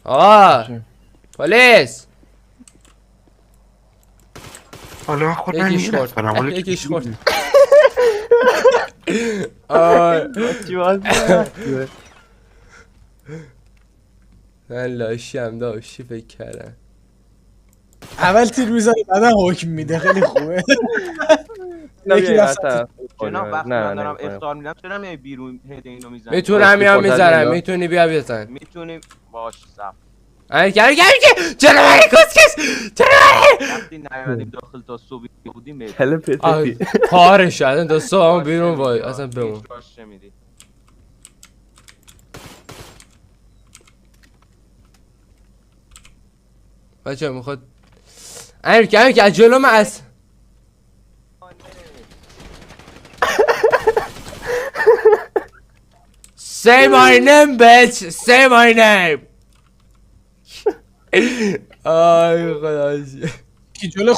آقا پلیس حالا خودم یکیش خورد میرفتم یکیش خورد من لاشی هم داشتی فکر کردم اول تیر میزنی بعدا حکم میده خیلی خوبه. یکی رفت جناب وقتی من دارم اختار میدم چرا میای بیرون هد اینو میزنی؟ میتونم یا میذارم میتونی بیا بزن میتونی باش صف گرگ چرا بری کسکش چرا بری وقتی نیومدیم داخل تا صبح بودیم کله پتفی پاره شدن تا صبح بیرون وای اصلا بمون بچه میخواد امیر که از جلو من از Say my name bitch Say my name آی خداشی کی جلو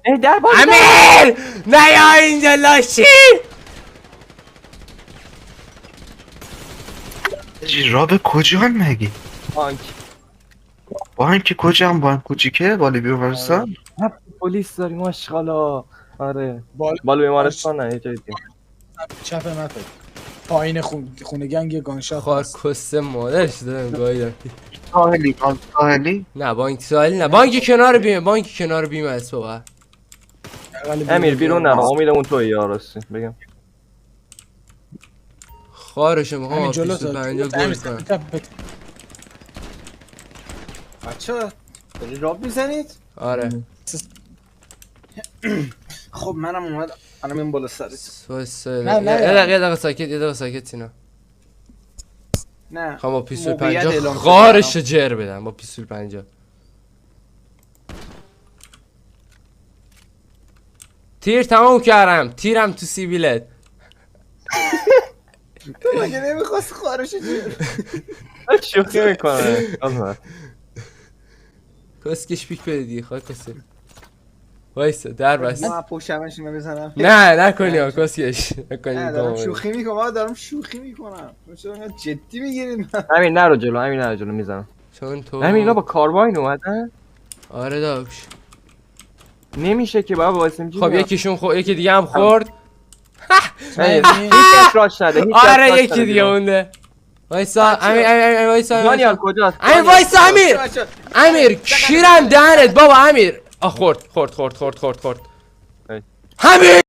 امیر نیا اینجا لاشی راب کجا مگه بانک بانک کجا هم بانک کوچیکه والی بیورستان پلیس داریم ماشاءالله. آره بالا بالا بیمارستان نه یه جای دیگه چپ مپه پایین خونه گنگ گانشات خوار هست. کسته مادرش دادم گاهیدم ساحلی بانک ساحلی نه بانک ساحلی نه بانک کنار بیمه بانک کنار بیمه است بابا بغل امیر بیرون نرو امیدمون توی یارستی بگم خارشو میخوام همین آفیس جلو 50 تا گل کنم بچه داری راب میزنید؟ آره خب منم اومدم منم این بالا سرت نه، نه. یه دقیقه ساکت سینا نه خب با پیستول موقعیت 50 اعلام خارش جر بدم با پیستول 50 تیر تمام کردم تیرم تو سیبیلت تو مگه نمیخواست خارشو جیر شوخی میکنه کسکش پیک بده دیگه خواهی کسی وایسا در بست ما پشتمش بزنم نه نکنی ها کسکش نکنی نه دارم شوخی میکنم دارم شوخی میکنم چرا جدی میگیرید امیر نرو جلو میزنم چون تو امیر اینا با کارباین اومدن آره داش نمیشه که بابا واسه میگی خب یکیشون یکی دیگه هم خورد هیچ راش نده آره یکی دیگه مونده وایسا امیر وایسا دانیال کجاست امیر وایسا امیر کیرم دهنت بابا امیر خورد همین